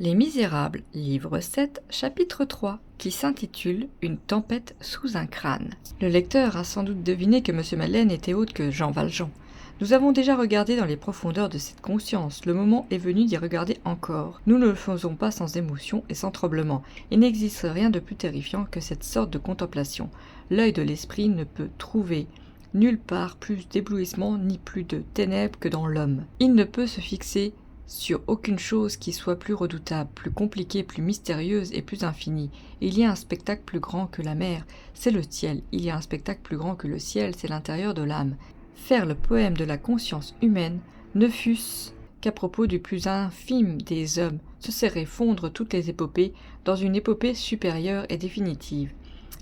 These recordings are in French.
Les Misérables, livre 7, chapitre 3, qui s'intitule « Une tempête sous un crâne ». Le lecteur a sans doute deviné que M. Madeleine était autre que Jean Valjean. Nous avons déjà regardé dans les profondeurs de cette conscience, le moment est venu d'y regarder encore. Nous ne le faisons pas sans émotion et sans tremblement. Il n'existe rien de plus terrifiant que cette sorte de contemplation. L'œil de l'esprit ne peut trouver nulle part plus d'éblouissement ni plus de ténèbres que dans l'homme. Il ne peut se fixer sur aucune chose qui soit plus redoutable, plus compliquée, plus mystérieuse et plus infinie. Il y a un spectacle plus grand que la mer, c'est le ciel. Il y a un spectacle plus grand que le ciel, c'est l'intérieur de l'âme. Faire le poème de la conscience humaine, ne fût-ce qu'à propos du plus infime des hommes, ce serait fondre toutes les épopées dans une épopée supérieure et définitive.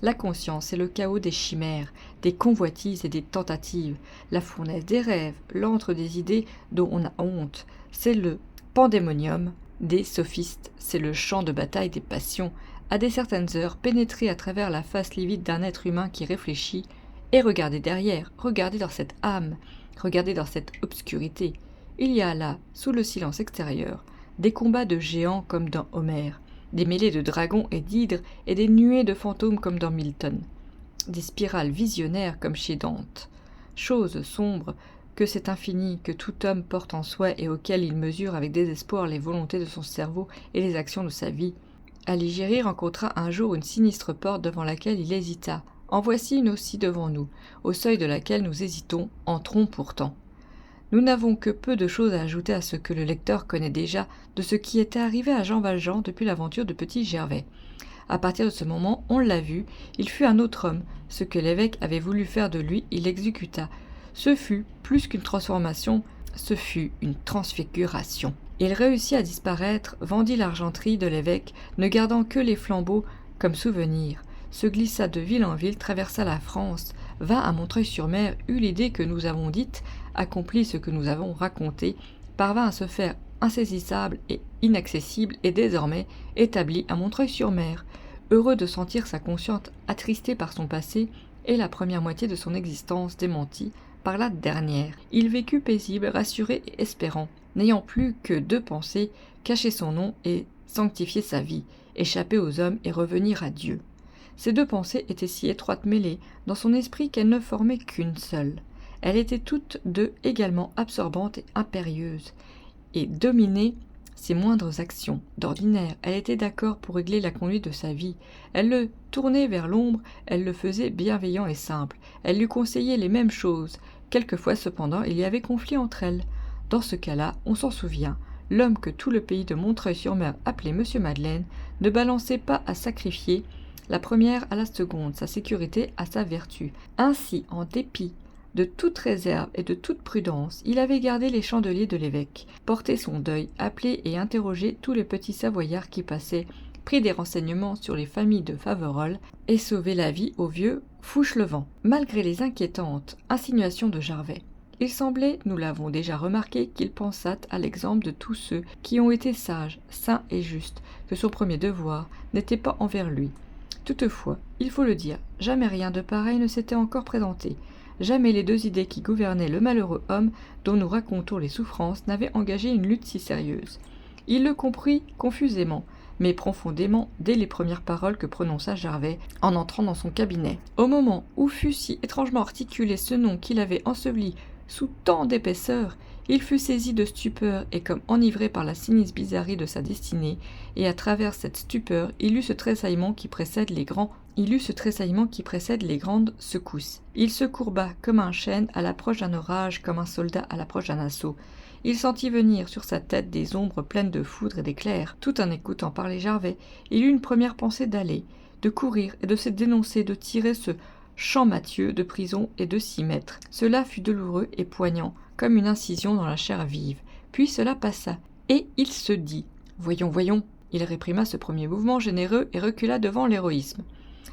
La conscience est le chaos des chimères, des convoitises et des tentatives, la fournaise des rêves, l'antre des idées dont on a honte. C'est le pandémonium des sophistes, c'est le champ de bataille des passions. À des certaines heures, pénétrer à travers la face livide d'un être humain qui réfléchit, et regardez derrière, regardez dans cette âme, regardez dans cette obscurité. Il y a là, sous le silence extérieur, des combats de géants comme dans Homère, des mêlées de dragons et d'hydres et des nuées de fantômes comme dans Milton, des spirales visionnaires comme chez Dante, choses sombres que cet infini que tout homme porte en soi et auquel il mesure avec désespoir les volontés de son cerveau et les actions de sa vie. Alighieri rencontra un jour une sinistre porte devant laquelle il hésita. En voici une aussi devant nous, au seuil de laquelle nous hésitons, entrons pourtant. Nous n'avons que peu de choses à ajouter à ce que le lecteur connaît déjà de ce qui était arrivé à Jean Valjean depuis l'aventure de Petit Gervais. À partir de ce moment, on l'a vu, il fut un autre homme. Ce que l'évêque avait voulu faire de lui, il l'exécuta. Ce fut plus qu'une transformation, ce fut une transfiguration. Il réussit à disparaître, vendit l'argenterie de l'évêque, ne gardant que les flambeaux comme souvenir. Se glissa de ville en ville, traversa la France, vint à Montreuil-sur-Mer, eut l'idée que nous avons dite, accomplit ce que nous avons raconté, parvint à se faire insaisissable et inaccessible et désormais établi à Montreuil-sur-Mer, heureux de sentir sa conscience attristée par son passé et la première moitié de son existence démentie par la dernière. Il vécut paisible, rassuré et espérant, n'ayant plus que deux pensées, cacher son nom et sanctifier sa vie, échapper aux hommes et revenir à Dieu. Ces deux pensées étaient si étroitement mêlées dans son esprit qu'elles ne formaient qu'une seule. Elles étaient toutes deux également absorbantes et impérieuses, et dominaient ses moindres actions. D'ordinaire, elle était d'accord pour régler la conduite de sa vie. Elle le tournait vers l'ombre, elle le faisait bienveillant et simple. Elle lui conseillait les mêmes choses. Quelquefois, cependant, il y avait conflit entre elles. Dans ce cas-là, on s'en souvient, l'homme que tout le pays de Montreuil-sur-Mer appelait M. Madeleine ne balançait pas à sacrifier la première à la seconde, sa sécurité à sa vertu. Ainsi, en dépit de toute réserve et de toute prudence, il avait gardé les chandeliers de l'évêque, porté son deuil, appelé et interrogé tous les petits savoyards qui passaient, pris des renseignements sur les familles de Faverolles et sauvé la vie au vieux Fauchelevent, malgré les inquiétantes insinuations de Gervais. Il semblait, nous l'avons déjà remarqué, qu'il pensât à l'exemple de tous ceux qui ont été sages, saints et justes, que son premier devoir n'était pas envers lui. Toutefois, il faut le dire, jamais rien de pareil ne s'était encore présenté. Jamais les deux idées qui gouvernaient le malheureux homme dont nous racontons les souffrances n'avaient engagé une lutte si sérieuse. Il le comprit confusément, mais profondément dès les premières paroles que prononça Gervais en entrant dans son cabinet. Au moment où fut si étrangement articulé ce nom qu'il avait enseveli sous tant d'épaisseur, il fut saisi de stupeur et comme enivré par la sinistre bizarrerie de sa destinée, et à travers cette stupeur, il eut ce tressaillement qui précède les grandes secousses. Il se courba comme un chêne à l'approche d'un orage, comme un soldat à l'approche d'un assaut. Il sentit venir sur sa tête des ombres pleines de foudre et d'éclairs. Tout en écoutant parler Gervais, il eut une première pensée d'aller, de courir et de se dénoncer, de tirer ce Champmathieu de prison et de s'y mettre. Cela fut douloureux et poignant, comme une incision dans la chair vive. Puis cela passa, et il se dit « Voyons, voyons !» Il réprima ce premier mouvement généreux et recula devant l'héroïsme.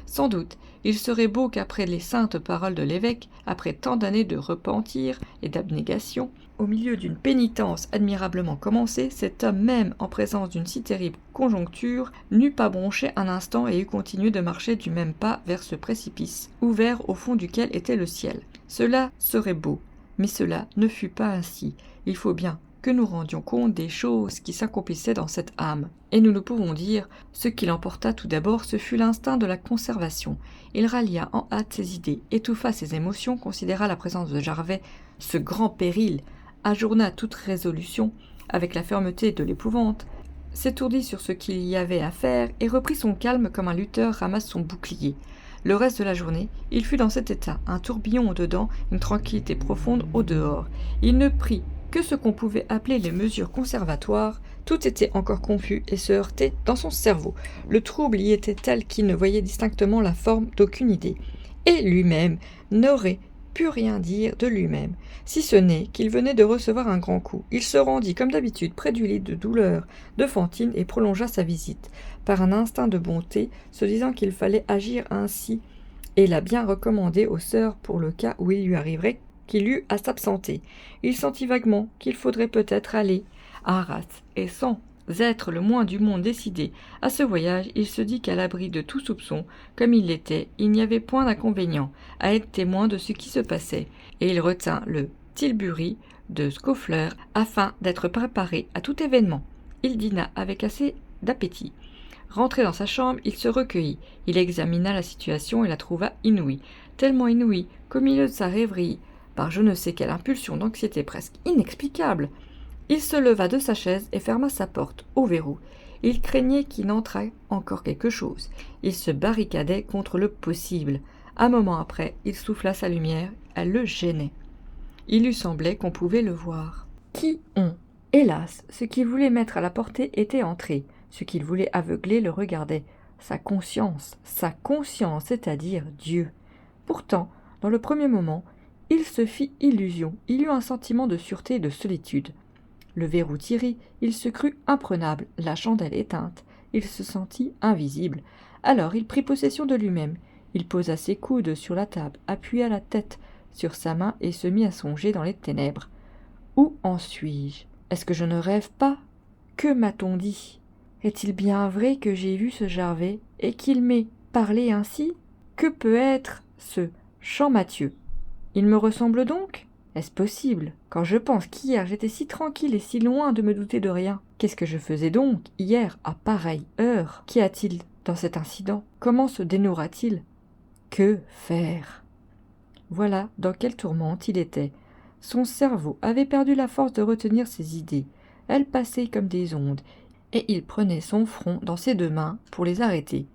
Sans doute, il serait beau qu'après les saintes paroles de l'évêque, après tant d'années de repentir et d'abnégation, au milieu d'une pénitence admirablement commencée, cet homme même, en présence d'une si terrible conjoncture, n'eût pas bronché un instant et eût continué de marcher du même pas vers ce précipice, ouvert au fond duquel était le ciel. Cela serait beau, mais cela ne fut pas ainsi. Il faut bien que nous rendions compte des choses qui s'accomplissaient dans cette âme. Et nous ne pouvons dire, ce qui l'emporta tout d'abord, ce fut l'instinct de la conservation. Il rallia en hâte ses idées, étouffa ses émotions, considéra la présence de Jarvet, ce grand péril, ajourna toute résolution, avec la fermeté de l'épouvante, s'étourdit sur ce qu'il y avait à faire et reprit son calme comme un lutteur ramasse son bouclier. Le reste de la journée, il fut dans cet état, un tourbillon au-dedans, une tranquillité profonde au-dehors. Il ne prit que ce qu'on pouvait appeler les mesures conservatoires, tout était encore confus et se heurtait dans son cerveau. Le trouble y était tel qu'il ne voyait distinctement la forme d'aucune idée. Et lui-même n'aurait pu rien dire de lui-même, si ce n'est qu'il venait de recevoir un grand coup. Il se rendit comme d'habitude près du lit de douleur de Fantine et prolongea sa visite, par un instinct de bonté, se disant qu'il fallait agir ainsi, et l'a bien recommandé aux sœurs pour le cas où il lui arriverait qu'il eût à s'absenter. Il sentit vaguement qu'il faudrait peut-être aller à Arras, et sans être le moins du monde décidé à ce voyage, il se dit qu'à l'abri de tout soupçon, comme il l'était, il n'y avait point d'inconvénient à être témoin de ce qui se passait, et il retint le tilbury de Scaufflaire afin d'être préparé à tout événement. Il dîna avec assez d'appétit. Rentré dans sa chambre, il se recueillit, il examina la situation et la trouva inouïe, tellement inouïe qu'au milieu de sa rêverie, par je ne sais quelle impulsion d'anxiété presque inexplicable, il se leva de sa chaise et ferma sa porte au verrou. Il craignait qu'il n'entrât encore quelque chose. Il se barricadait contre le possible. Un moment après, il souffla sa lumière. Elle le gênait. Il lui semblait qu'on pouvait le voir. Qui on ? Hélas, ce qu'il voulait mettre à la portée était entré. Ce qu'il voulait aveugler le regardait. Sa conscience, c'est-à-dire Dieu. Pourtant, dans le premier moment, il se fit illusion. Il eut un sentiment de sûreté et de solitude. Le verrou tiré, il se crut imprenable, la chandelle éteinte, il se sentit invisible. Alors il prit possession de lui-même. Il posa ses coudes sur la table, appuya la tête sur sa main et se mit à songer dans les ténèbres. Où en suis-je ? Est-ce que je ne rêve pas ? Que m'a-t-on dit ? Est-il bien vrai que j'ai vu ce Jarvet et qu'il m'ait parlé ainsi ? Que peut être ce Champmathieu ? Il me ressemble donc ? Est-ce possible ? Quand je pense qu'hier j'étais si tranquille et si loin de me douter de rien. Qu'est-ce que je faisais donc, hier, à pareille heure ? Qu'y a-t-il dans cet incident ? Comment se dénouera-t-il ? Que faire ? Voilà dans quelle tourmente il était. Son cerveau avait perdu la force de retenir ses idées. Elles passaient comme des ondes, et il prenait son front dans ses deux mains pour les arrêter.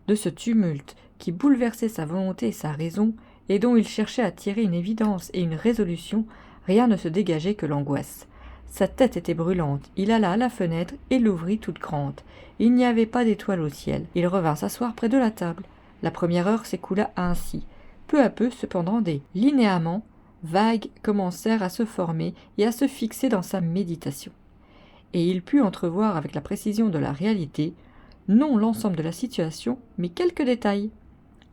De ce tumulte qui bouleversait sa volonté et sa raison, et dont il cherchait à tirer une évidence et une résolution, rien ne se dégageait que l'angoisse. Sa tête était brûlante, il alla à la fenêtre et l'ouvrit toute grande. Il n'y avait pas d'étoile au ciel. Il revint s'asseoir près de la table. La première heure s'écoula ainsi. Peu à peu, cependant, des linéaments vagues commencèrent à se former et à se fixer dans sa méditation. Et il put entrevoir avec la précision de la réalité, non l'ensemble de la situation, mais quelques détails.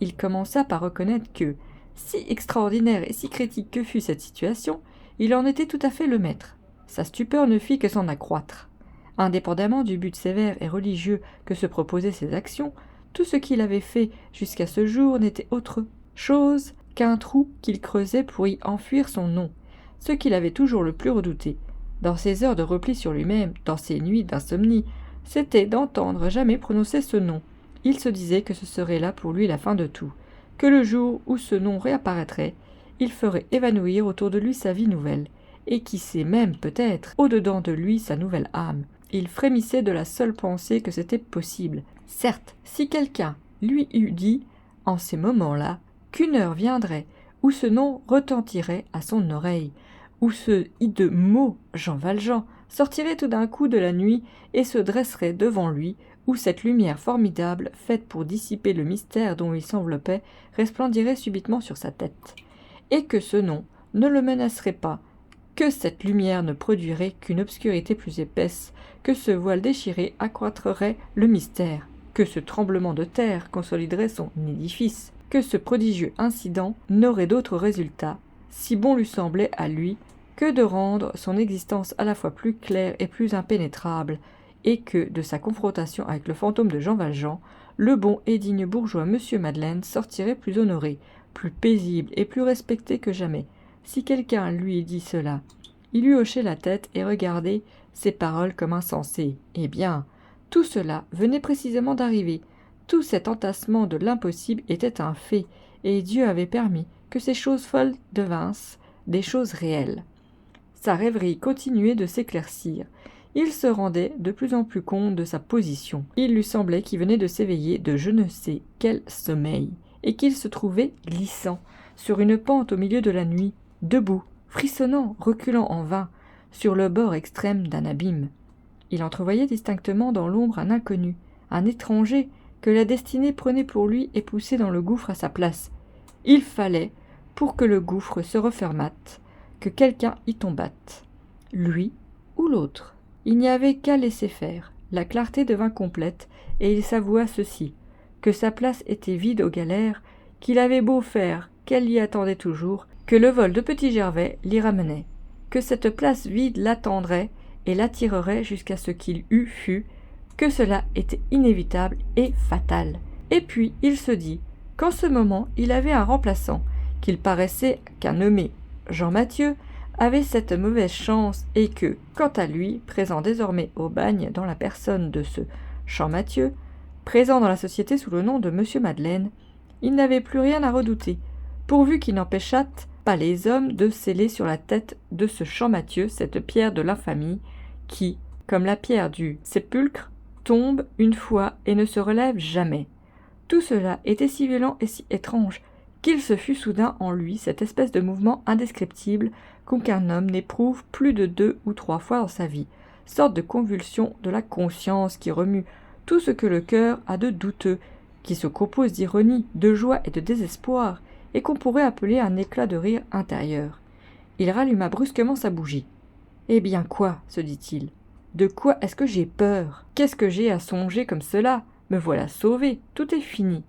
Il commença par reconnaître que, si extraordinaire et si critique que fût cette situation, il en était tout à fait le maître. Sa stupeur ne fit que s'en accroître. Indépendamment du but sévère et religieux que se proposaient ses actions, tout ce qu'il avait fait jusqu'à ce jour n'était autre chose qu'un trou qu'il creusait pour y enfuir son nom, ce qu'il avait toujours le plus redouté. Dans ses heures de repli sur lui-même, dans ses nuits d'insomnie, c'était d'entendre jamais prononcer ce nom. Il se disait que ce serait là pour lui la fin de tout, que le jour où ce nom réapparaîtrait, il ferait évanouir autour de lui sa vie nouvelle, et qui sait même peut-être au-dedans de lui sa nouvelle âme. Il frémissait de la seule pensée que c'était possible. Certes, si quelqu'un lui eût dit, en ces moments-là, qu'une heure viendrait où ce nom retentirait à son oreille, où ce hideux mot Jean Valjean sortirait tout d'un coup de la nuit et se dresserait devant lui, où cette lumière formidable, faite pour dissiper le mystère dont il s'enveloppait, resplendirait subitement sur sa tête, et que ce nom ne le menacerait pas, que cette lumière ne produirait qu'une obscurité plus épaisse, que ce voile déchiré accroîtrerait le mystère, que ce tremblement de terre consoliderait son édifice, que ce prodigieux incident n'aurait d'autre résultat, si bon lui semblait à lui, que de rendre son existence à la fois plus claire et plus impénétrable, et que, de sa confrontation avec le fantôme de Jean Valjean, le bon et digne bourgeois M. Madeleine sortirait plus honoré, plus paisible et plus respecté que jamais. Si quelqu'un lui dit cela, Il eût hoché la tête et regardé ces paroles comme insensées. Eh bien, tout cela venait précisément d'arriver. Tout cet entassement de l'impossible était un fait, et Dieu avait permis que ces choses folles devinssent des choses réelles. Sa rêverie continuait de s'éclaircir. Il se rendait de plus en plus compte de sa position. Il lui semblait qu'il venait de s'éveiller de je ne sais quel sommeil, et qu'il se trouvait glissant, sur une pente au milieu de la nuit, debout, frissonnant, reculant en vain, sur le bord extrême d'un abîme. Il entrevoyait distinctement dans l'ombre un inconnu, un étranger, que la destinée prenait pour lui et poussait dans le gouffre à sa place. Il fallait, pour que le gouffre se refermât, que quelqu'un y tombât, lui ou l'autre. Il n'y avait qu'à laisser faire. La clarté devint complète, et il s'avoua ceci, que sa place était vide aux galères, qu'il avait beau faire, qu'elle l'y attendait toujours, que le vol de Petit Gervais l'y ramenait, que cette place vide l'attendrait et l'attirerait jusqu'à ce qu'il fût, que cela était inévitable et fatal. Et puis il se dit qu'en ce moment il avait un remplaçant, qu'il paraissait qu'un nommé Jean Mathieu avait cette mauvaise chance, et que, quant à lui, présent désormais au bagne dans la personne de ce Jean Mathieu, présent dans la société sous le nom de Monsieur Madeleine, il n'avait plus rien à redouter, pourvu qu'il n'empêchât pas les hommes de sceller sur la tête de ce Jean Mathieu cette pierre de l'infamie, qui, comme la pierre du sépulcre, tombe une fois et ne se relève jamais. Tout cela était si violent et si étrange, qu'il se fut soudain en lui cette espèce de mouvement indescriptible qu'aucun homme n'éprouve plus de 2 ou 3 fois dans sa vie, sorte de convulsion de la conscience qui remue tout ce que le cœur a de douteux, qui se compose d'ironie, de joie et de désespoir, et qu'on pourrait appeler un éclat de rire intérieur. Il ralluma brusquement sa bougie. « Eh bien quoi ?» se dit-il. « De quoi est-ce que j'ai peur ? Qu'est-ce que j'ai à songer comme cela ? Me voilà sauvé, tout est fini.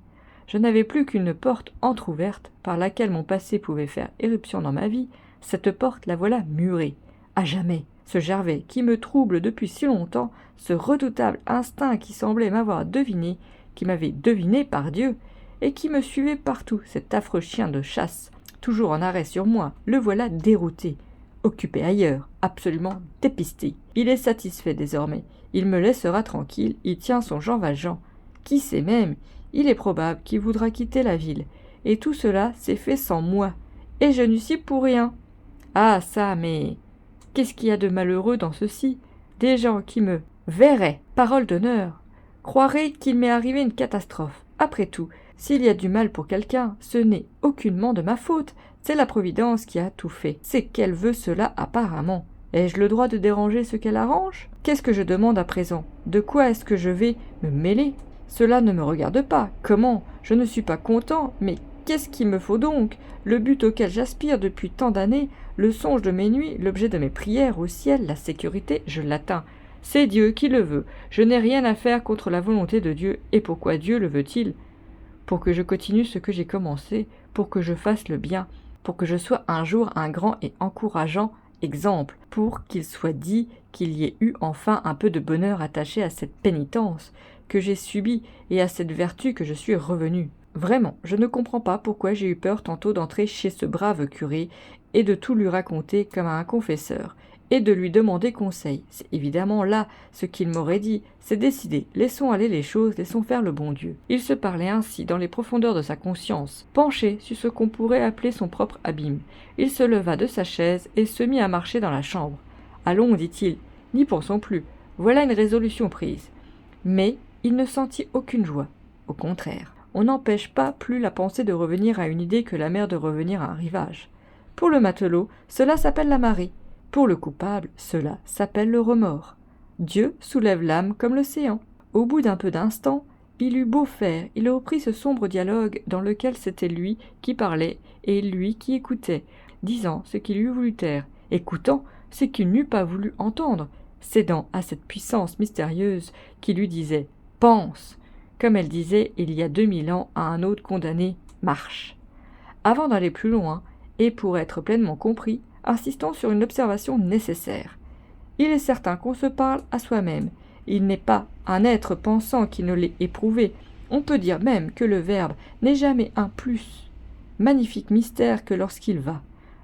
Je n'avais plus qu'une porte entr'ouverte par laquelle mon passé pouvait faire éruption dans ma vie. Cette porte, la voilà murée. À jamais. Ce Gervais qui me trouble depuis si longtemps, ce redoutable instinct qui semblait m'avoir deviné, qui m'avait deviné par Dieu, et qui me suivait partout, cet affreux chien de chasse, toujours en arrêt sur moi, le voilà dérouté, occupé ailleurs, absolument dépisté. Il est satisfait désormais, il me laissera tranquille, il tient son Jean Valjean. Qui sait même, il est probable qu'il voudra quitter la ville, et tout cela s'est fait sans moi, et je n'y suis pour rien. Ah ça, mais qu'est-ce qu'il y a de malheureux dans ceci ? Des gens qui me verraient, parole d'honneur, croiraient qu'il m'est arrivé une catastrophe. Après tout, s'il y a du mal pour quelqu'un, ce n'est aucunement de ma faute, c'est la Providence qui a tout fait. C'est qu'elle veut cela apparemment. Ai-je le droit de déranger ce qu'elle arrange ? Qu'est-ce que je demande à présent ? De quoi est-ce que je vais me mêler ? Cela ne me regarde pas. Comment ? Je ne suis pas content, mais qu'est-ce qu'il me faut donc ? Le but auquel j'aspire depuis tant d'années, le songe de mes nuits, l'objet de mes prières au ciel, la sécurité, je l'atteins. C'est Dieu qui le veut. Je n'ai rien à faire contre la volonté de Dieu. Et pourquoi Dieu le veut-il ? Pour que je continue ce que j'ai commencé, pour que je fasse le bien, pour que je sois un jour un grand et encourageant exemple, pour qu'il soit dit qu'il y ait eu enfin un peu de bonheur attaché à cette pénitence que j'ai subie et à cette vertu que je suis revenu. Vraiment, je ne comprends pas pourquoi j'ai eu peur tantôt d'entrer chez ce brave curé et de tout lui raconter comme à un confesseur, et de lui demander conseil. C'est évidemment là ce qu'il m'aurait dit. C'est décidé. Laissons aller les choses, laissons faire le bon Dieu. Il se parlait ainsi dans les profondeurs de sa conscience, penché sur ce qu'on pourrait appeler son propre abîme. Il se leva de sa chaise et se mit à marcher dans la chambre. « Allons, dit-il, n'y pensons plus. Voilà une résolution prise. » Mais il ne sentit aucune joie. Au contraire, on n'empêche pas plus la pensée de revenir à une idée que la mer de revenir à un rivage. Pour le matelot, cela s'appelle la marée. Pour le coupable, cela s'appelle le remords. Dieu soulève l'âme comme l'océan. Au bout d'un peu d'instant, il eut beau faire, il reprit ce sombre dialogue dans lequel c'était lui qui parlait et lui qui écoutait, disant ce qu'il eût voulu taire, écoutant ce qu'il n'eût pas voulu entendre, cédant à cette puissance mystérieuse qui lui disait « pense », comme elle disait il y a 2000 ans à un autre condamné « marche ». Avant d'aller plus loin, et pour être pleinement compris, insistons sur une observation nécessaire. Il est certain qu'on se parle à soi-même. Il n'est pas un être pensant qui ne l'ait éprouvé. On peut dire même que le Verbe n'est jamais un plus magnifique mystère que lorsqu'il va.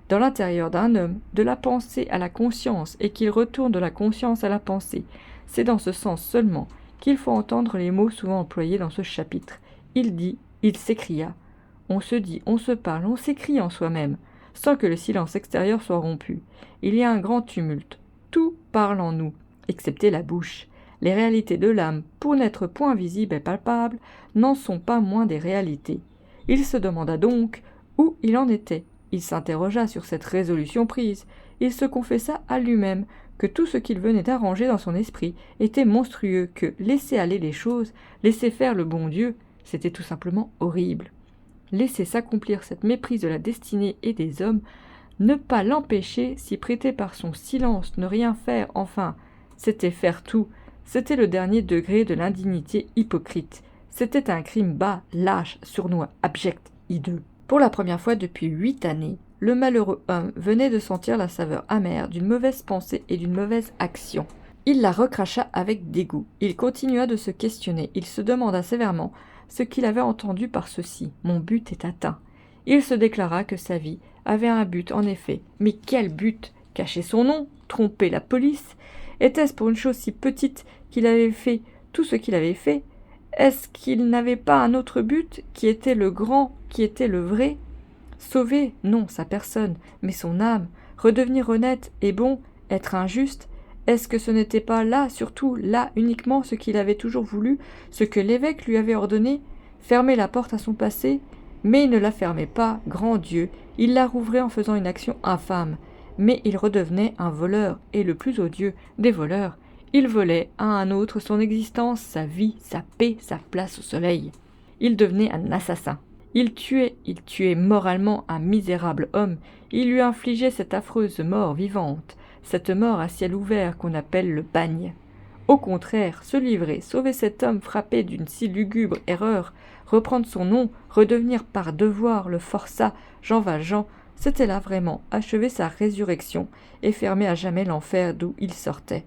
dans l'intérieur d'un homme, de la pensée à la conscience, et qu'il retourne de la conscience à la pensée. C'est dans ce sens seulement qu'il faut entendre les mots souvent employés dans ce chapitre. Il dit, il s'écria. On se dit, on se parle, on s'écrie en soi-même, sans que le silence extérieur soit rompu. Il y a un grand tumulte. Tout parle en nous, excepté la bouche. Les réalités de l'âme, pour n'être point visibles et palpables, n'en sont pas moins des réalités. Il se demanda donc où il en était. Il s'interrogea sur cette résolution prise. Il se confessa à lui-même que tout ce qu'il venait d'arranger dans son esprit était monstrueux, que laisser aller les choses, laisser faire le bon Dieu, c'était tout simplement horrible. Laisser s'accomplir cette méprise de la destinée et des hommes, ne pas l'empêcher, s'y prêter par son silence, ne rien faire, enfin, c'était faire tout. C'était le dernier degré de l'indignité hypocrite. C'était un crime bas, lâche, sournois, abject, hideux. Pour la première fois depuis 8 années, le malheureux homme venait de sentir la saveur amère d'une mauvaise pensée et d'une mauvaise action. Il la recracha avec dégoût. Il continua de se questionner. Il se demanda sévèrement ce qu'il avait entendu par ceci. « Mon but est atteint ». Il se déclara que sa vie avait un but en effet. Mais quel but? Cacher son nom? Tromper la police? Était-ce pour une chose si petite qu'il avait fait tout ce qu'il avait fait? Est-ce qu'il n'avait pas un autre but, qui était le grand, qui était le vrai? Sauver, non, sa personne, mais son âme, redevenir honnête et bon, être injuste, est-ce que ce n'était pas là, surtout là uniquement, ce qu'il avait toujours voulu, ce que l'évêque lui avait ordonné? Fermer la porte à son passé? Mais il ne la fermait pas, grand Dieu, il la rouvrait en faisant une action infâme. Mais il redevenait un voleur, et le plus odieux des voleurs. Il volait à un autre son existence, sa vie, sa paix, sa place au soleil. Il devenait un assassin. Il tuait moralement un misérable homme. Il lui infligeait cette affreuse mort vivante, cette mort à ciel ouvert qu'on appelle le bagne. Au contraire, se livrer, sauver cet homme frappé d'une si lugubre erreur, reprendre son nom, redevenir par devoir le forçat Jean Valjean, c'était là vraiment achever sa résurrection et fermer à jamais l'enfer d'où il sortait.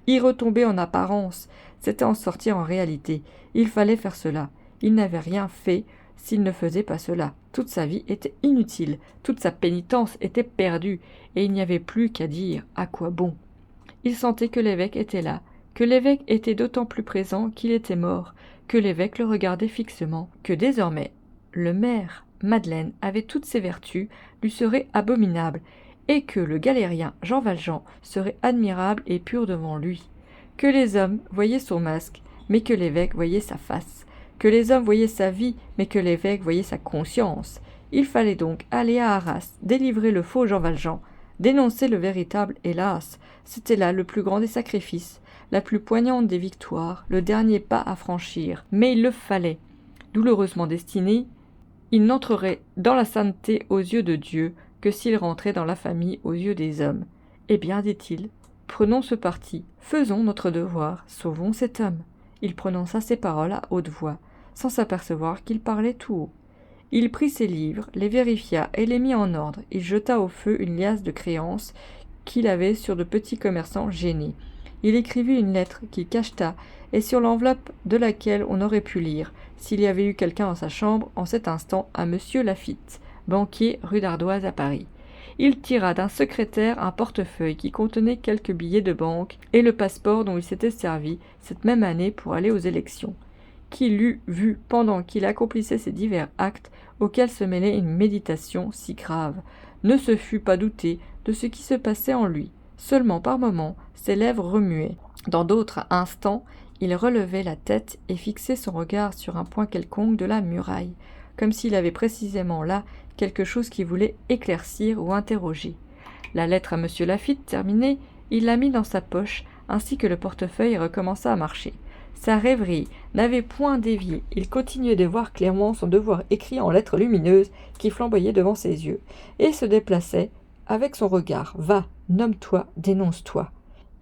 Y retomber en apparence, c'était en sortir en réalité. Il fallait faire cela. Il n'avait rien fait s'il ne faisait pas cela. Toute sa vie était inutile, toute sa pénitence était perdue, et il n'y avait plus qu'à dire à quoi bon. Il sentait que l'évêque était là, que l'évêque était d'autant plus présent qu'il était mort, que l'évêque le regardait fixement, que désormais le maire Madeleine avait toutes ses vertus, lui serait abominable, et que le galérien Jean Valjean serait admirable et pur devant lui, que les hommes voyaient son masque, mais que l'évêque voyait sa face, que les hommes voyaient sa vie, mais que l'évêque voyait sa conscience. Il fallait donc aller à Arras, délivrer le faux Jean Valjean, dénoncer le véritable, hélas, c'était là le plus grand des sacrifices, la plus poignante des victoires, le dernier pas à franchir, mais il le fallait. Douloureusement destiné, il n'entrerait dans la sainteté aux yeux de Dieu que s'il rentrait dans la famille aux yeux des hommes. Eh bien, dit-il, prenons ce parti, faisons notre devoir, sauvons cet homme. Il prononça ces paroles à haute voix, sans s'apercevoir qu'il parlait tout haut. Il prit ses livres, les vérifia et les mit en ordre. Il jeta au feu une liasse de créances qu'il avait sur de petits commerçants gênés. Il écrivit une lettre qu'il cacheta et sur l'enveloppe de laquelle on aurait pu lire, s'il y avait eu quelqu'un dans sa chambre en cet instant, à Monsieur Laffitte, banquier rue d'Ardoise à Paris. Il tira d'un secrétaire un portefeuille qui contenait quelques billets de banque et le passeport dont il s'était servi cette même année pour aller aux élections. Qui l'eût vu pendant qu'il accomplissait ces divers actes auxquels se mêlait une méditation si grave, ne se fût pas douté de ce qui se passait en lui. Seulement par moments, ses lèvres remuaient. Dans d'autres instants, il relevait la tête et fixait son regard sur un point quelconque de la muraille, comme s'il avait précisément là quelque chose qui voulait éclaircir ou interroger. La lettre à Monsieur Laffitte terminée, il la mit dans sa poche, ainsi que le portefeuille, et recommença à marcher. Sa rêverie n'avait point dévié. Il continuait de voir clairement son devoir écrit en lettres lumineuses qui flamboyaient devant ses yeux, et se déplaçait avec son regard. « Va, nomme-toi, dénonce-toi ».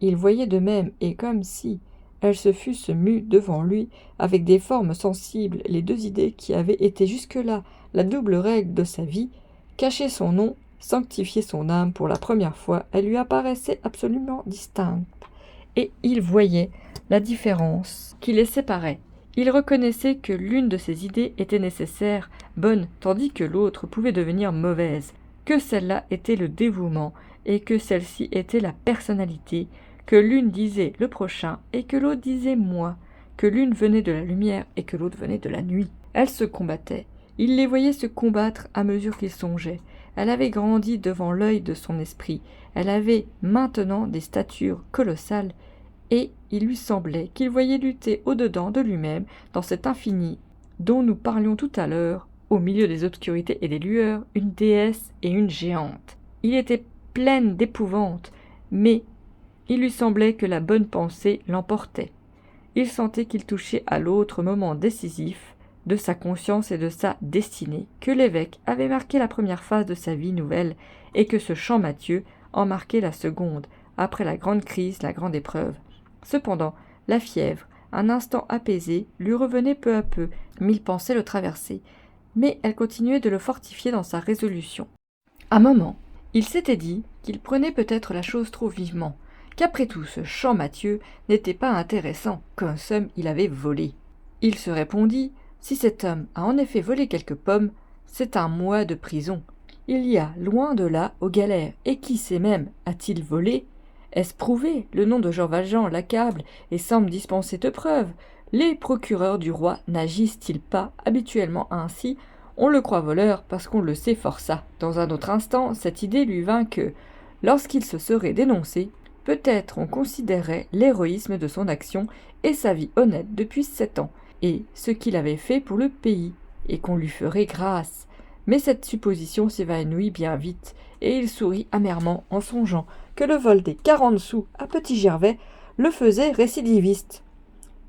Il voyait de même, et comme si elles se fussent mues devant lui, avec des formes sensibles, les deux idées qui avaient été jusque-là la double règle de sa vie, cacher son nom, sanctifier son âme pour la première fois, elle lui apparaissait absolument distincte. Et il voyait la différence qui les séparait. Il reconnaissait que l'une de ces idées était nécessaire, bonne, tandis que l'autre pouvait devenir mauvaise. que celle-là était le dévouement et que celle-ci était la personnalité, que l'une disait le prochain et que l'autre disait moi, que l'une venait de la lumière et que l'autre venait de la nuit. Elles se combattaient. Il les voyait se combattre à mesure qu'il songeait. Elle avait grandi devant l'œil de son esprit. Elle avait maintenant des statures colossales et il lui semblait qu'il voyait lutter au-dedans de lui-même, dans cet infini dont nous parlions tout à l'heure, au milieu des obscurités et des lueurs, une déesse et une géante. Il était plein d'épouvante, mais il lui semblait que la bonne pensée l'emportait. Il sentait qu'il touchait à l'autre moment décisif de sa conscience et de sa destinée, que l'évêque avait marqué la première phase de sa vie nouvelle et que ce Champmathieu en marquait la seconde, après la grande crise, la grande épreuve. Cependant, la fièvre, un instant apaisée, lui revenait peu à peu, mille pensées le traversaient, mais elle continuait de le fortifier dans sa résolution. Un moment, il s'était dit qu'il prenait peut-être la chose trop vivement, qu'après tout ce Champmathieu n'était pas intéressant, qu'un somme il avait volé. Il se répondit, si cet homme a en effet volé quelques pommes, c'est un mois de prison. Il y a, loin de là, aux galères, et qui sait même, a-t-il volé? Est-ce prouvé? Le nom de Jean Valjean l'accable et semble dispenser de preuves. Les procureurs du roi n'agissent-ils pas habituellement ainsi? On le croit voleur parce qu'on le sait forçat. Dans un autre instant, cette idée lui vint que, lorsqu'il se serait dénoncé, peut-être on considérait l'héroïsme de son action et sa vie honnête depuis 7 ans, et ce qu'il avait fait pour le pays, et qu'on lui ferait grâce. Mais cette supposition s'évanouit bien vite, et il sourit amèrement en songeant que le vol des 40 sous à Petit Gervais le faisait récidiviste,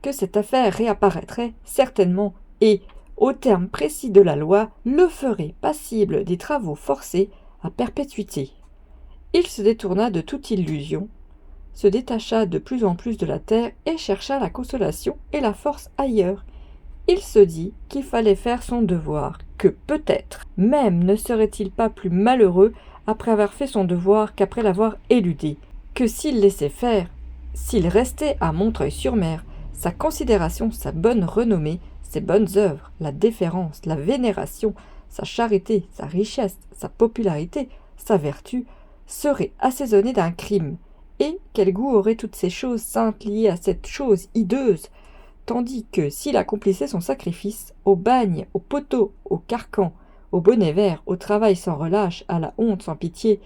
que cette affaire réapparaîtrait certainement, et, au terme précis de la loi, le ferait passible des travaux forcés à perpétuité. Il se détourna de toute illusion, se détacha de plus en plus de la terre et chercha la consolation et la force ailleurs. Il se dit qu'il fallait faire son devoir, que peut-être même ne serait-il pas plus malheureux après avoir fait son devoir qu'après l'avoir éludé, que s'il laissait faire, s'il restait à Montreuil-sur-Mer, sa considération, sa bonne renommée, ses bonnes œuvres, la déférence, la vénération, sa charité, sa richesse, sa popularité, sa vertu, seraient assaisonnées d'un crime, et quel goût auraient toutes ces choses saintes liées à cette chose hideuse, tandis que s'il accomplissait son sacrifice, au bagne, au poteau, au carcan, au bonnet vert, au travail sans relâche, à la honte sans pitié,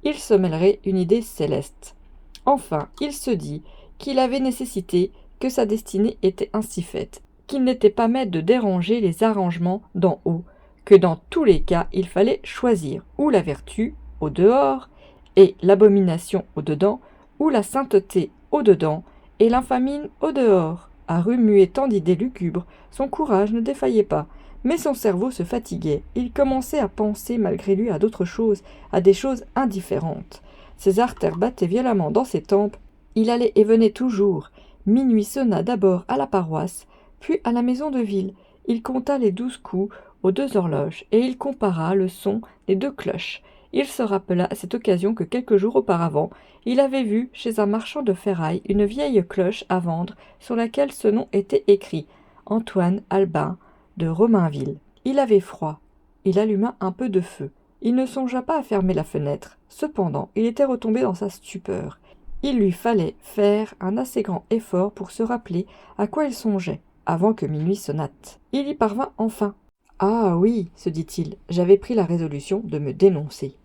il se mêlerait une idée céleste. Enfin, il se dit qu'il avait nécessité, que sa destinée était ainsi faite, qu'il n'était pas maître de déranger les arrangements d'en haut, que dans tous les cas il fallait choisir ou la vertu au dehors, et l'abomination au dedans, ou la sainteté au dedans, et l'infamie au dehors. À remuer tant d'idées lugubres, son courage ne défaillait pas, mais son cerveau se fatiguait. Il commençait à penser malgré lui à d'autres choses, à des choses indifférentes. Ses artères battaient violemment dans ses tempes. Il allait et venait toujours. Minuit sonna d'abord à la paroisse, puis à la maison de ville. Il compta les 12 coups aux 2 horloges, et il compara le son des 2 cloches. Il se rappela à cette occasion que quelques jours auparavant, il avait vu chez un marchand de ferraille une vieille cloche à vendre sur laquelle ce nom était écrit « Antoine Albin de Romainville ». Il avait froid. Il alluma un peu de feu. Il ne songea pas à fermer la fenêtre. Cependant, il était retombé dans sa stupeur. Il lui fallait faire un assez grand effort pour se rappeler à quoi il songeait, avant que minuit sonnât. Il y parvint enfin. « Ah oui, se dit-il, j'avais pris la résolution de me dénoncer. »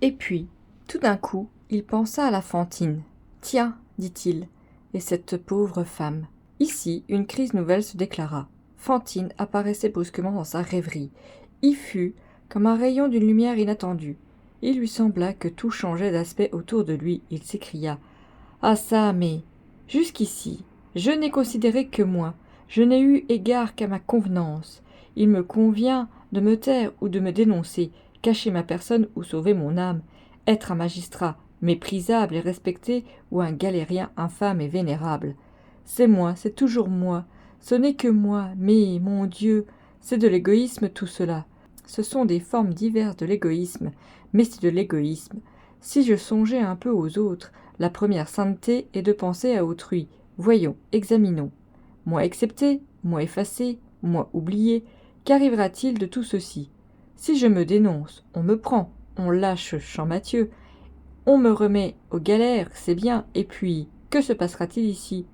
Et puis, tout d'un coup, il pensa à la Fantine. « Tiens, dit-il, et cette pauvre femme. » Ici, une crise nouvelle se déclara. Fantine apparaissait brusquement dans sa rêverie. Y fut comme un rayon d'une lumière inattendue. Il lui sembla que tout changeait d'aspect autour de lui. Il s'écria « Ah ça, mais jusqu'ici, je n'ai considéré que moi. Je n'ai eu égard qu'à ma convenance. Il me convient de me taire ou de me dénoncer, cacher ma personne ou sauver mon âme, être un magistrat méprisable et respecté ou un galérien infâme et vénérable. C'est moi, c'est toujours moi, ce n'est que moi, mais, mon Dieu, c'est de l'égoïsme tout cela. Ce sont des formes diverses de l'égoïsme, mais c'est de l'égoïsme. Si je songeais un peu aux autres, la première sainteté est de penser à autrui. Voyons, examinons. Moi accepté, moi effacé, moi oublié, qu'arrivera-t-il de tout ceci? Si je me dénonce, on me prend. on lâche Champmathieu, on me remet aux galères, c'est bien, et puis, que se passera-t-il ici?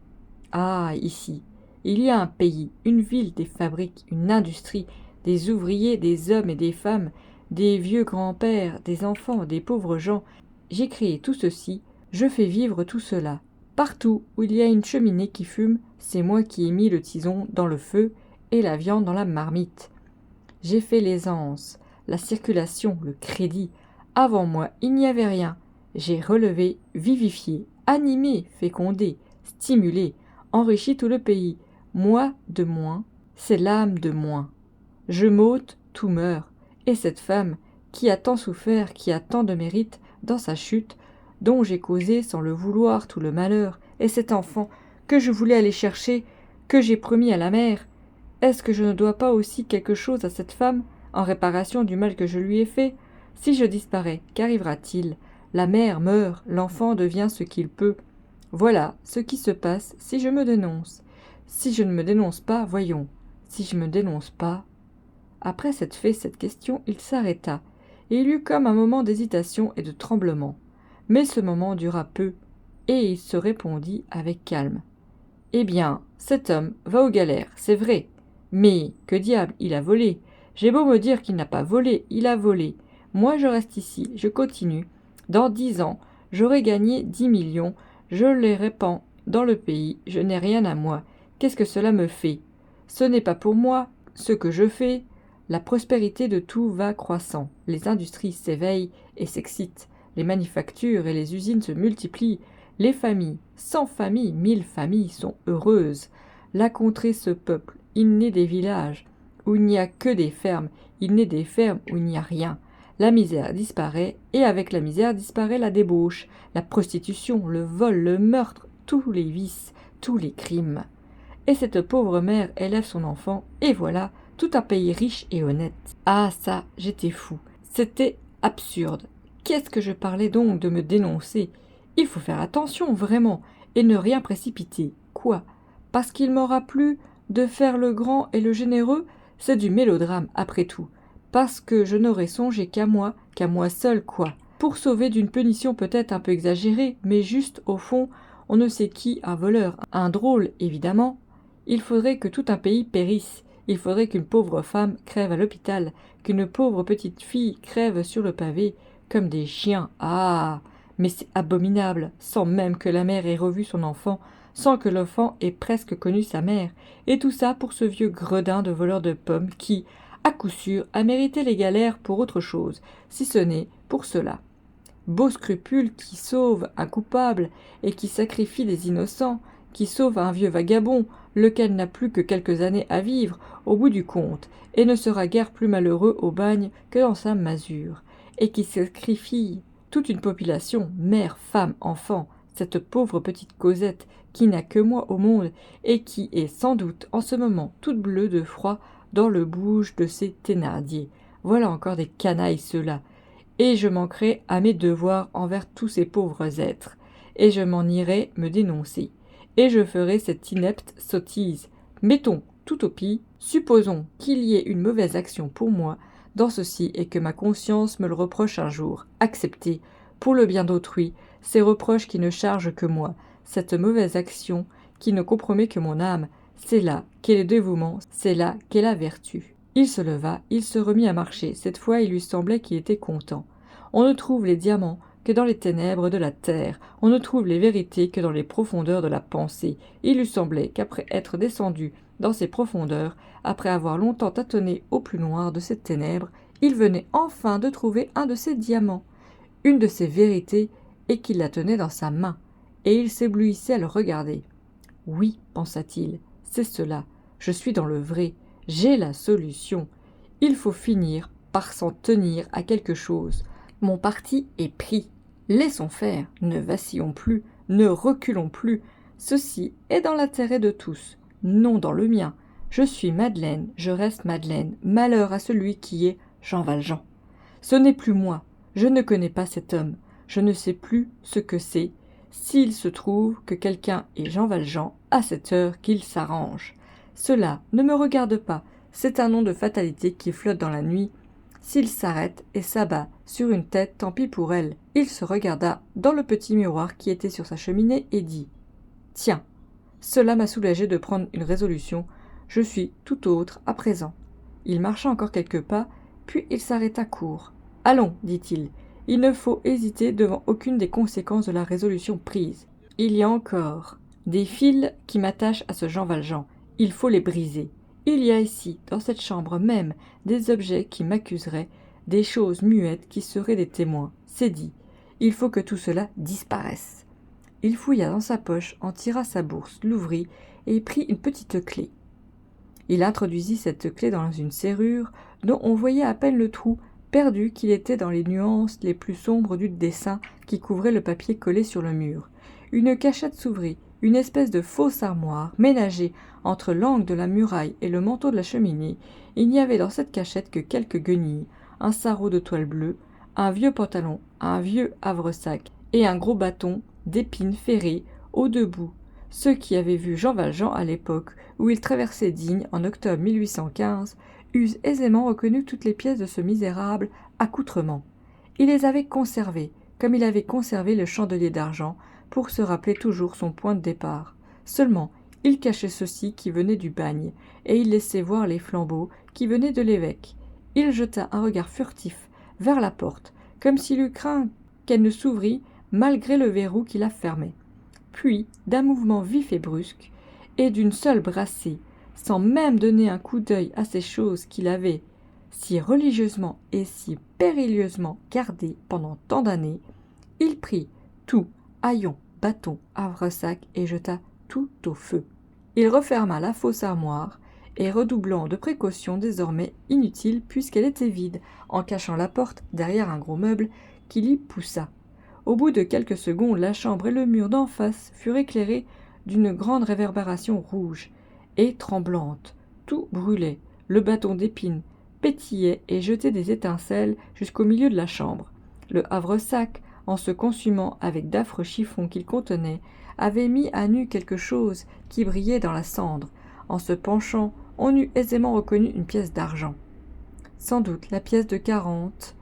Ah, ici, il y a un pays, une ville, des fabriques, une industrie, des ouvriers, des hommes et des femmes, des vieux grands-pères, des enfants, des pauvres gens. J'ai créé tout ceci, je fais vivre tout cela. Partout où il y a une cheminée qui fume, c'est moi qui ai mis le tison dans le feu et la viande dans la marmite. J'ai fait l'aisance, la circulation, le crédit. Avant moi, il n'y avait rien. J'ai relevé, vivifié, animé, fécondé, stimulé, enrichi tout le pays. Moi de moins, c'est l'âme de moins. Je m'ôte, tout meurt. Et cette femme, qui a tant souffert, qui a tant de mérite dans sa chute, dont j'ai causé sans le vouloir tout le malheur, et cet enfant que je voulais aller chercher, que j'ai promis à la mère, est-ce que je ne dois pas aussi quelque chose à cette femme, en réparation du mal que je lui ai fait? Si je disparais, qu'arrivera-t-il? La mère meurt, l'enfant devient ce qu'il peut. Voilà ce qui se passe si je me dénonce. Si je ne me dénonce pas, voyons. Si je me dénonce pas... Après s'être fait cette question, il s'arrêta, et il eut comme un moment d'hésitation et de tremblement. Mais ce moment dura peu, et il se répondit avec calme. « Eh bien, cet homme va aux galères, c'est vrai. Mais que diable, il a volé. J'ai beau me dire qu'il n'a pas volé, il a volé. Moi, je reste ici, je continue. Dans 10 ans, j'aurai gagné 10 millions, je les répands dans le pays, je n'ai rien à moi. Qu'est-ce que cela me fait? Ce n'est pas pour moi ce que je fais. La prospérité de tout va croissant. Les industries s'éveillent et s'excitent. Les manufactures et les usines se multiplient. Les familles, 100 familles, 1000 familles sont heureuses. La contrée se peuple. Il naît des villages où il n'y a que des fermes. Il naît des fermes où il n'y a rien. La misère disparaît, et avec la misère disparaît la débauche, la prostitution, le vol, le meurtre, tous les vices, tous les crimes. Et cette pauvre mère élève son enfant, et voilà, tout un pays riche et honnête. Ah ça, j'étais fou. C'était absurde. Qu'est-ce que je parlais donc de me dénoncer? Il faut faire attention, vraiment, et ne rien précipiter. Quoi? Parce qu'il m'aura plu de faire le grand et le généreux? C'est du mélodrame, après tout. Parce que je n'aurais songé qu'à moi seul, quoi. Pour sauver d'une punition peut-être un peu exagérée, mais juste, au fond, on ne sait qui, un voleur, un drôle, évidemment. Il faudrait que tout un pays périsse. Il faudrait qu'une pauvre femme crève à l'hôpital, qu'une pauvre petite fille crève sur le pavé, comme des chiens. Ah! Mais c'est abominable, sans même que la mère ait revu son enfant, sans que l'enfant ait presque connu sa mère, et tout ça pour ce vieux gredin de voleur de pommes qui, à coup sûr, a mérité les galères pour autre chose, si ce n'est pour cela. Beau scrupule qui sauve un coupable et qui sacrifie des innocents, qui sauve un vieux vagabond, lequel n'a plus que quelques années à vivre au bout du compte, et ne sera guère plus malheureux au bagne que dans sa masure, et qui sacrifie toute une population, mère, femme, enfant, cette pauvre petite Cosette qui n'a que moi au monde, et qui est sans doute en ce moment toute bleue de froid dans le bouge de ces Thénardier. Voilà encore des canailles ceux-là. Et je manquerai à mes devoirs envers tous ces pauvres êtres, et je m'en irai me dénoncer, et je ferai cette inepte sottise. Mettons tout au pis, supposons qu'il y ait une mauvaise action pour moi dans ceci et que ma conscience me le reproche un jour. Acceptez, pour le bien d'autrui, ces reproches qui ne chargent que moi, cette mauvaise action qui ne compromet que mon âme, c'est là qu'est le dévouement, c'est là qu'est la vertu. Il se leva, il se remit à marcher. Cette fois, il lui semblait qu'il était content. On ne trouve les diamants que dans les ténèbres de la terre. On ne trouve les vérités que dans les profondeurs de la pensée. Il lui semblait qu'après être descendu dans ces profondeurs, après avoir longtemps tâtonné au plus noir de ces ténèbres, il venait enfin de trouver un de ces diamants, une de ces vérités, et qu'il la tenait dans sa main. Et il s'éblouissait à le regarder. « Oui, pensa-t-il, c'est cela. Je suis dans le vrai. J'ai la solution. Il faut finir par s'en tenir à quelque chose. Mon parti est pris. Laissons faire, ne vacillons plus, ne reculons plus. Ceci est dans l'intérêt de tous, non dans le mien. Je suis Madeleine, je reste Madeleine. Malheur à celui qui est Jean Valjean. Ce n'est plus moi. Je ne connais pas cet homme. Je ne sais plus ce que c'est. S'il se trouve que quelqu'un est Jean Valjean, à cette heure qu'il s'arrange. Cela ne me regarde pas, c'est un nom de fatalité qui flotte dans la nuit. S'il s'arrête et s'abat sur une tête, tant pis pour elle. Il se regarda dans le petit miroir qui était sur sa cheminée et dit « Tiens, cela m'a soulagé de prendre une résolution. Je suis tout autre à présent. » Il marcha encore quelques pas, puis il s'arrêta court. « Allons, dit-il, il ne faut hésiter devant aucune des conséquences de la résolution prise. Il y a encore des fils qui m'attachent à ce Jean Valjean. Il faut les briser. Il y a ici, dans cette chambre même, des objets qui m'accuseraient, des choses muettes qui seraient des témoins. C'est dit. Il faut que tout cela disparaisse. » Il fouilla dans sa poche, en tira sa bourse, l'ouvrit et prit une petite clé. Il introduisit cette clé dans une serrure dont on voyait à peine le trou, perdu qu'il était dans les nuances les plus sombres du dessin qui couvrait le papier collé sur le mur. Une cachette s'ouvrit, une espèce de fausse armoire, ménagée entre l'angle de la muraille et le manteau de la cheminée. Il n'y avait dans cette cachette que quelques guenilles, un sarrau de toile bleue, un vieux pantalon, un vieux havresac et un gros bâton d'épines ferrées aux deux bouts. Ceux qui avaient vu Jean Valjean à l'époque où il traversait Digne en octobre 1815 eussent aisément reconnu toutes les pièces de ce misérable accoutrement. Il les avait conservées, comme il avait conservé le chandelier d'argent, pour se rappeler toujours son point de départ. Seulement, il cachait ceux-ci qui venaient du bagne, et il laissait voir les flambeaux qui venaient de l'évêque. Il jeta un regard furtif vers la porte, comme s'il eût craint qu'elle ne s'ouvrît malgré le verrou qui la fermait. Puis, d'un mouvement vif et brusque, et d'une seule brassée, sans même donner un coup d'œil à ces choses qu'il avait si religieusement et si périlleusement gardées pendant tant d'années, il prit tout, haillons, bâton, havresac, et jeta tout au feu. Il referma la fausse armoire, et redoublant de précautions désormais inutiles puisqu'elle était vide, en cachant la porte derrière un gros meuble qu'il y poussa. Au bout de quelques secondes, la chambre et le mur d'en face furent éclairés d'une grande réverbération rouge et tremblante. Tout brûlait, le bâton d'épines pétillait et jetait des étincelles jusqu'au milieu de la chambre. Le havresac, en se consumant avec d'affreux chiffons qu'il contenait, avait mis à nu quelque chose qui brillait dans la cendre. En se penchant, on eût aisément reconnu une pièce d'argent. Sans doute la pièce de 40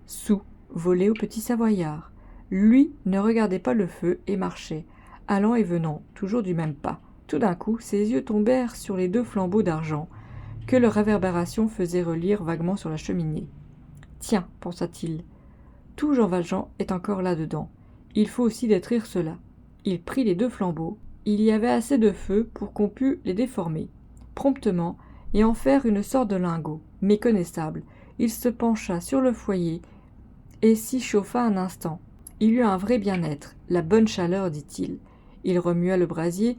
sous volée au petit Savoyard. Lui ne regardait pas le feu et marchait, allant et venant, toujours du même pas. Tout d'un coup, ses yeux tombèrent sur les 2 flambeaux d'argent que leur réverbération faisait reluire vaguement sur la cheminée. « Tiens, pensa-t-il, tout Jean Valjean est encore là-dedans. Il faut aussi détruire cela. » Il prit les 2 flambeaux. Il y avait assez de feu pour qu'on pût les déformer promptement et en faire une sorte de lingot méconnaissable. Il se pencha sur le foyer et s'y chauffa un instant. Il eut un vrai bien-être, la bonne chaleur, dit-il. Il remua le brasier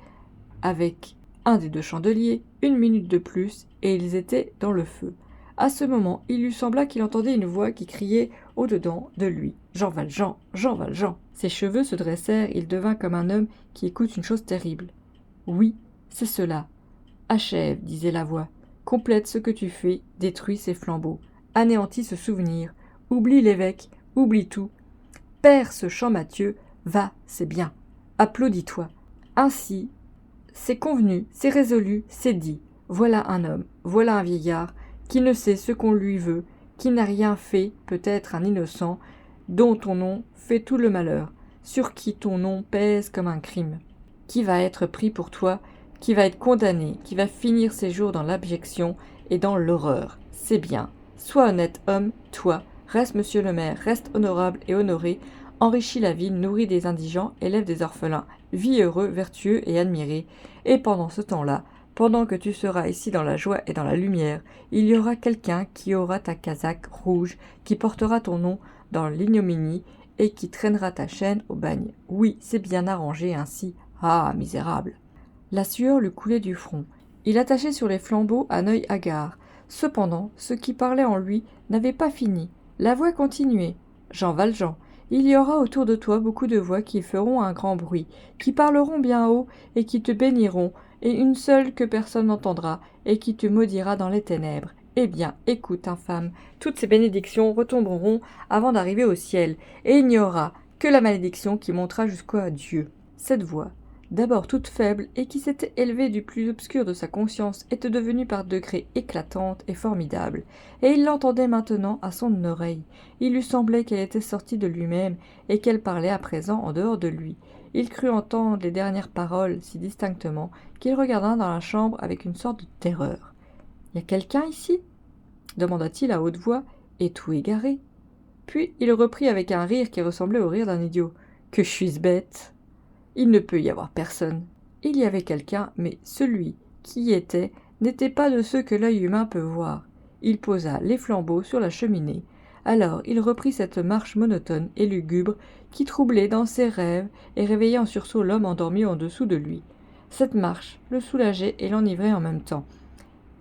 avec un des 2 chandeliers, 1 minute de plus, et ils étaient dans le feu. À ce moment, il lui sembla qu'il entendait une voix qui criait au-dedans de lui. « Jean Valjean, Jean Valjean !» Ses cheveux se dressèrent, il devint comme un homme qui écoute une chose terrible. « Oui, c'est cela. Achève, disait la voix. Complète ce que tu fais, détruis ces flambeaux. Anéantis ce souvenir. Oublie l'évêque, oublie tout. Perds ce Champmathieu, va, c'est bien. Applaudis-toi. Ainsi, c'est convenu, c'est résolu, c'est dit. Voilà un homme, voilà un vieillard, qui ne sait ce qu'on lui veut, qui n'a rien fait, peut-être un innocent, dont ton nom fait tout le malheur, sur qui ton nom pèse comme un crime, qui va être pris pour toi, qui va être condamné, qui va finir ses jours dans l'abjection et dans l'horreur. C'est bien. Sois honnête homme, toi, reste monsieur le maire, reste honorable et honoré, enrichis la ville, nourris des indigents, élève des orphelins, vis heureux, vertueux et admiré, et pendant ce temps-là, pendant que tu seras ici dans la joie et dans la lumière, il y aura quelqu'un qui aura ta casaque rouge, qui portera ton nom dans l'ignominie et qui traînera ta chaîne au bagne. Oui, c'est bien arrangé ainsi. Ah, misérable !» La sueur lui coulait du front. Il attachait sur les flambeaux un œil hagard. Cependant, ce qui parlait en lui n'avait pas fini. La voix continuait. « Jean Valjean, il y aura autour de toi beaucoup de voix qui feront un grand bruit, qui parleront bien haut et qui te béniront, et une seule que personne n'entendra, et qui te maudira dans les ténèbres. Eh bien, écoute, infâme, toutes ces bénédictions retomberont avant d'arriver au ciel, et il n'y aura que la malédiction qui montera jusqu'à Dieu. Cette voix, d'abord toute faible et qui s'était élevée du plus obscur de sa conscience, était devenue par degrés éclatante et formidable, et il l'entendait maintenant à son oreille. Il lui semblait qu'elle était sortie de lui-même et qu'elle parlait à présent en dehors de lui. Il crut entendre les dernières paroles si distinctement qu'il regarda dans la chambre avec une sorte de terreur. « Y a quelqu'un ici » demanda-t-il à haute voix, et tout égaré. Puis il reprit avec un rire qui ressemblait au rire d'un idiot. « Que je suis bête ! Il ne peut y avoir personne. » Il y avait quelqu'un, mais celui qui y était n'était pas de ceux que l'œil humain peut voir. Il posa les flambeaux sur la cheminée. Alors il reprit cette marche monotone et lugubre qui troublait dans ses rêves et réveillait en sursaut l'homme endormi en dessous de lui. Cette marche le soulageait et l'enivrait en même temps.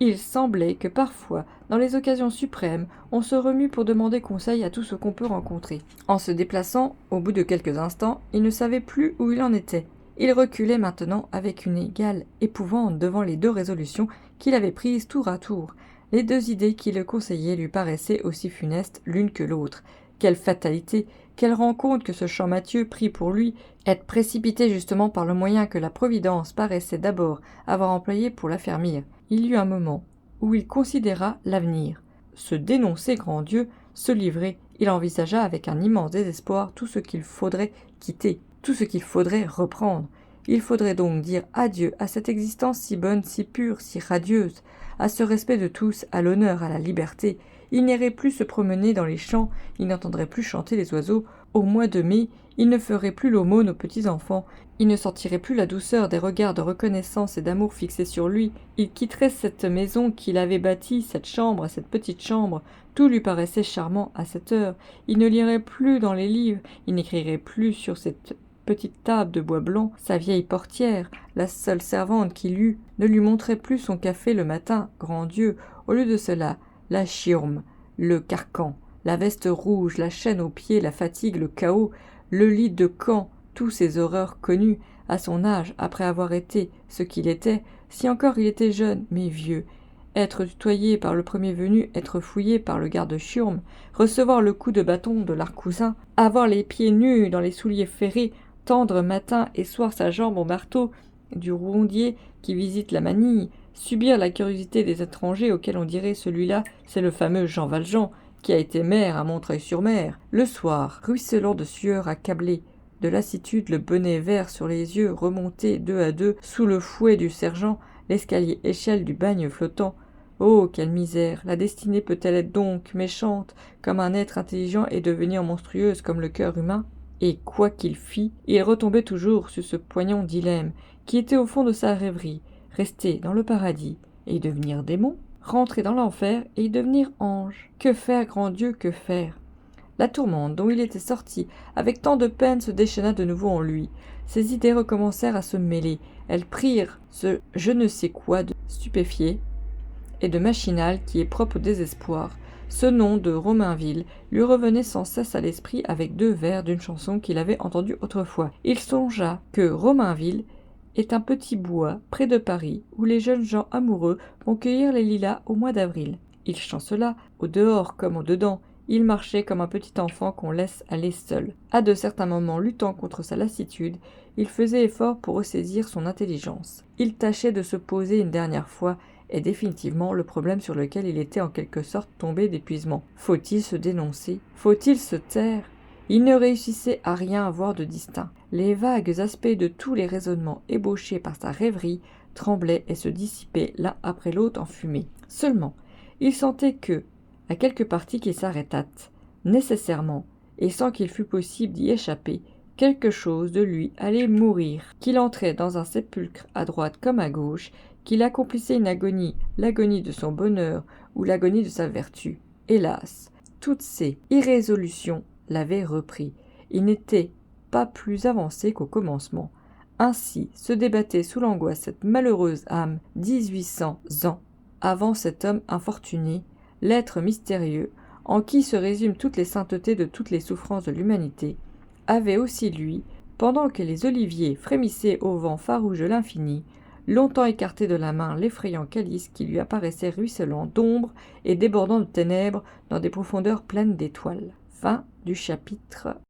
Il semblait que parfois, dans les occasions suprêmes, on se remue pour demander conseil à tout ce qu'on peut rencontrer. En se déplaçant, au bout de quelques instants, il ne savait plus où il en était. Il reculait maintenant avec une égale épouvante devant les deux résolutions qu'il avait prises tour à tour. Les deux idées qui le conseillaient lui paraissaient aussi funestes l'une que l'autre. Quelle fatalité, quelle rencontre que ce Champmathieu prit pour lui, être précipité justement par le moyen que la Providence paraissait d'abord avoir employé pour l'affermir. Il y eut un moment où il considéra l'avenir. Se dénoncer grand Dieu, se livrer, il envisagea avec un immense désespoir tout ce qu'il faudrait quitter, tout ce qu'il faudrait reprendre. Il faudrait donc dire adieu à cette existence si bonne, si pure, si radieuse, à ce respect de tous, à l'honneur, à la liberté. Il n'irait plus se promener dans les champs, il n'entendrait plus chanter les oiseaux. Au mois de mai, il ne ferait plus l'aumône aux petits-enfants, il ne sentirait plus la douceur des regards de reconnaissance et d'amour fixés sur lui. Il quitterait cette maison qu'il avait bâtie, cette chambre, cette petite chambre. Tout lui paraissait charmant à cette heure. Il ne lirait plus dans les livres, il n'écrirait plus sur cette petite table de bois blanc. Sa vieille portière, la seule servante qu'il eût, ne lui montrait plus son café le matin. Grand Dieu, au lieu de cela, la chiourme, le carcan, la veste rouge, la chaîne aux pieds, la fatigue, le chaos, le lit de camp, tous ces horreurs connues à son âge après avoir été ce qu'il était, si encore il était jeune mais vieux, être tutoyé par le premier venu, être fouillé par le garde-chiourme, recevoir le coup de bâton de l'arcousin, avoir les pieds nus dans les souliers ferrés, tendre matin et soir sa jambe au marteau du rondier qui visite la manille, subir la curiosité des étrangers auxquels on dirait celui-là, c'est le fameux Jean Valjean, qui a été maire à Montreuil-sur-Mer. Le soir, ruisselant de sueur accablé, de lassitude, le bonnet vert sur les yeux, remonté deux à deux sous le fouet du sergent, l'escalier échelle du bagne flottant. Oh, quelle misère! La destinée peut-elle être donc méchante, comme un être intelligent et devenir monstrueuse comme le cœur humain? Et quoi qu'il fît, il retombait toujours sur ce poignant dilemme, qui était au fond de sa rêverie, rester dans le paradis et devenir démon, rentrer dans l'enfer et y devenir ange. Que faire, grand Dieu, que faire? La tourmente dont il était sorti avec tant de peine se déchaîna de nouveau en lui. Ses idées recommencèrent à se mêler. Elles prirent ce je ne sais quoi de stupéfié et de machinal qui est propre au désespoir. Ce nom de Romainville lui revenait sans cesse à l'esprit avec deux vers d'une chanson qu'il avait entendue autrefois. Il songea que Romainville est un petit bois près de Paris où les jeunes gens amoureux vont cueillir les lilas au mois d'avril. Il chancela, au dehors comme au dedans. Il marchait comme un petit enfant qu'on laisse aller seul. À de certains moments, luttant contre sa lassitude, il faisait effort pour ressaisir son intelligence. Il tâchait de se poser une dernière fois et définitivement le problème sur lequel il était en quelque sorte tombé d'épuisement. Faut-il se dénoncer? Faut-il se taire? Il ne réussissait à rien avoir de distinct. Les vagues aspects de tous les raisonnements ébauchés par sa rêverie tremblaient et se dissipaient l'un après l'autre en fumée. Seulement, il sentait que, à quelque partie qui s'arrêtât, nécessairement, et sans qu'il fût possible d'y échapper, quelque chose de lui allait mourir, qu'il entrait dans un sépulcre à droite comme à gauche, qu'il accomplissait une agonie, l'agonie de son bonheur ou l'agonie de sa vertu. Hélas, toutes ces irrésolutions l'avaient repris. Il n'était pas plus avancé qu'au commencement. Ainsi se débattait sous l'angoisse cette malheureuse âme 1800 ans avant cet homme infortuné, l'être mystérieux, en qui se résument toutes les saintetés de toutes les souffrances de l'humanité, avait aussi lui, pendant que les oliviers frémissaient au vent farouche de l'infini, longtemps écarté de la main l'effrayant calice qui lui apparaissait ruisselant d'ombre et débordant de ténèbres dans des profondeurs pleines d'étoiles. Fin du chapitre